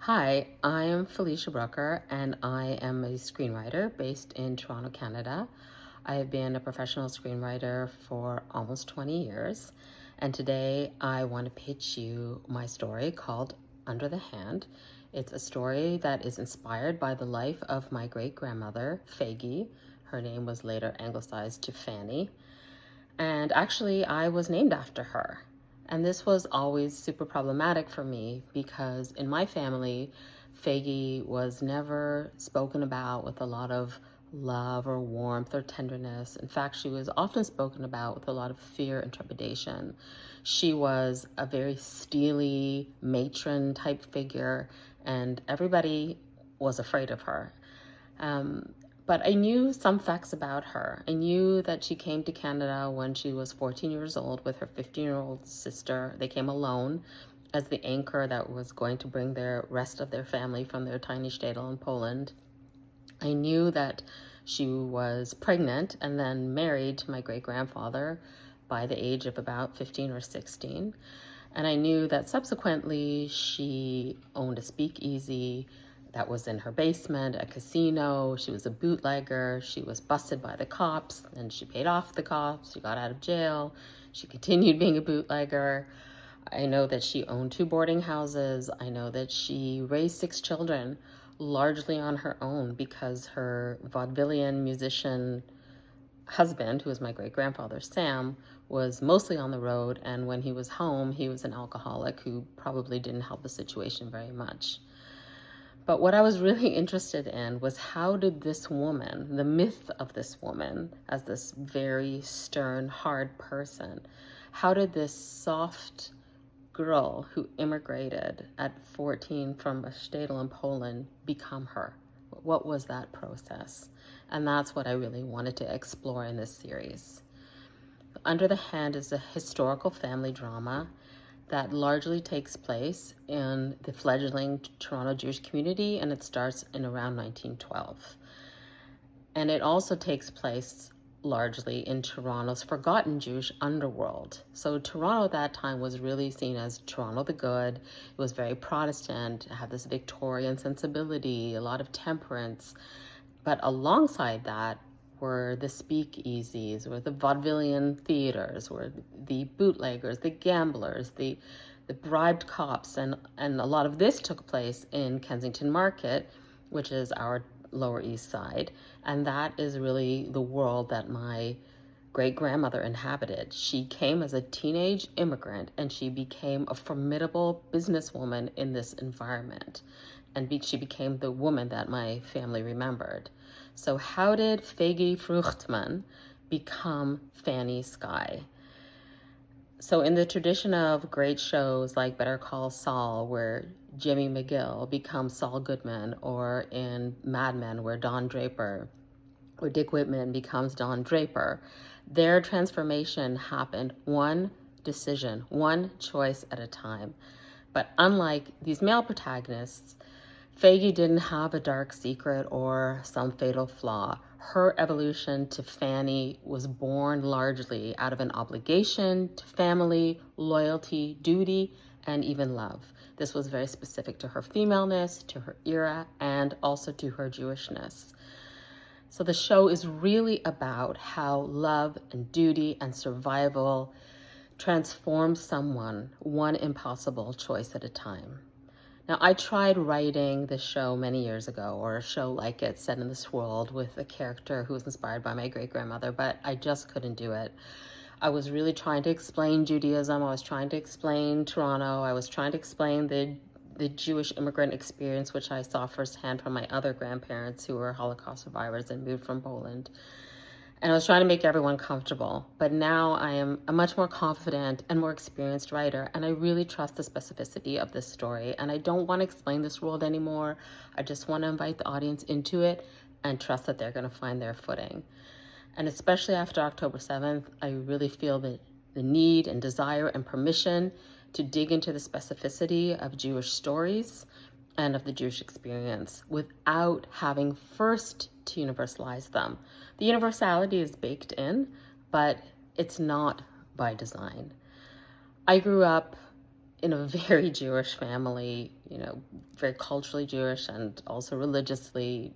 Hi, I am Felicia Brucker, and I am a screenwriter based in Toronto, Canada. I have been a professional screenwriter for almost 20 years, and today I want to pitch you my story called Under the Hand. It's a story that is inspired by the life of my great-grandmother, Faggy. Her name was later anglicized to Fanny, and actually I was named after her. And this was always super problematic for me because in my family, Faggy was never spoken about with a lot of love or warmth or tenderness. In fact, she was often spoken about with a lot of fear and trepidation. She was a very steely matron type figure, and everybody was afraid of her. But I knew some facts about her. I knew that she came to Canada when she was 14 years old with her 15-year-old sister. They came alone as the anchor that was going to bring the rest of their family from their tiny shtetl in Poland. I knew that she was pregnant and then married to my great-grandfather by the age of about 15 or 16. And I knew that subsequently she owned a speakeasy that was in her basement, a casino. She was a bootlegger. She was busted by the cops, and she paid off the cops. She got out of jail. She continued being a bootlegger. I know that she owned 2 boarding houses. I know that she raised 6 children, largely on her own because her vaudevillian musician husband, who was my great-grandfather, Sam, was mostly on the road, and when he was home, he was an alcoholic who probably didn't help the situation very much. But what I was really interested in was how did this woman, the myth of this woman as this very stern, hard person, how did this soft girl who immigrated at 14 from a shtetl in Poland become her? What was that process? And that's what I really wanted to explore in this series. Under the Hand is a historical family drama that largely takes place in the fledgling Toronto Jewish community, and it starts in around 1912. And it also takes place largely in Toronto's forgotten Jewish underworld. So Toronto at that time was really seen as Toronto the good. It was very Protestant, it had this Victorian sensibility, a lot of temperance. But alongside that were the speakeasies, were the vaudevillian theaters, were the bootleggers, the gamblers, the bribed cops, and a lot of this took place in Kensington Market, which is our Lower East Side, and that is really the world that my great-grandmother inhabited. She came as a teenage immigrant, and she became a formidable businesswoman in this environment, and she became the woman that my family remembered. So how did Faggy Fruchtman become Fanny Skye? So in the tradition of great shows like Better Call Saul, where Jimmy McGill becomes Saul Goodman, or in Mad Men, where Dick Whitman becomes Don Draper, their transformation happened one decision, one choice at a time. But unlike these male protagonists, Faggy didn't have a dark secret or some fatal flaw. Her evolution to Fanny was born largely out of an obligation to family, loyalty, duty, and even love. This was very specific to her femaleness, to her era, and also to her Jewishness. So the show is really about how love and duty and survival transform someone one impossible choice at a time. Now, I tried writing this show many years ago, or a show like it set in this world with a character who was inspired by my great-grandmother, but I just couldn't do it. I was really trying to explain Judaism. I was trying to explain Toronto. I was trying to explain the Jewish immigrant experience, which I saw firsthand from my other grandparents who were Holocaust survivors and moved from Poland. And I was trying to make everyone comfortable. But now I am a much more confident and more experienced writer, and I really trust the specificity of this story. And I don't want to explain this world anymore. I just want to invite the audience into it and trust that they're going to find their footing. And especially after October 7th, I really feel the need and desire and permission to dig into the specificity of Jewish stories and of the Jewish experience without having first to universalize them. The universality is baked in, but it's not by design. I grew up in a very Jewish family, very culturally Jewish and also religiously.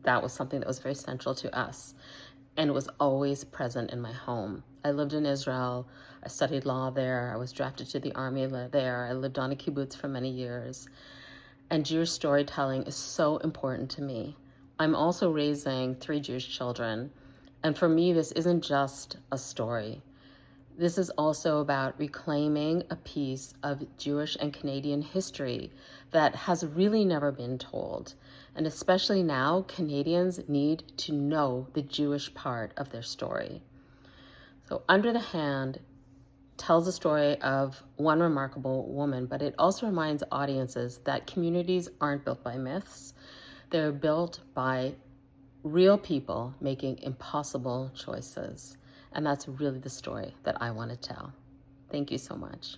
That was something that was very central to us and was always present in my home. I lived in Israel. I studied law there. I was drafted to the army there. I lived on a kibbutz for many years. And Jewish storytelling is so important to me. I'm also raising 3 Jewish children. And for me, this isn't just a story. This is also about reclaiming a piece of Jewish and Canadian history that has really never been told. And especially now, Canadians need to know the Jewish part of their story. So Under the Hand tells the story of one remarkable woman, but it also reminds audiences that communities aren't built by myths. They're built by real people making impossible choices. And that's really the story that I want to tell. Thank you so much.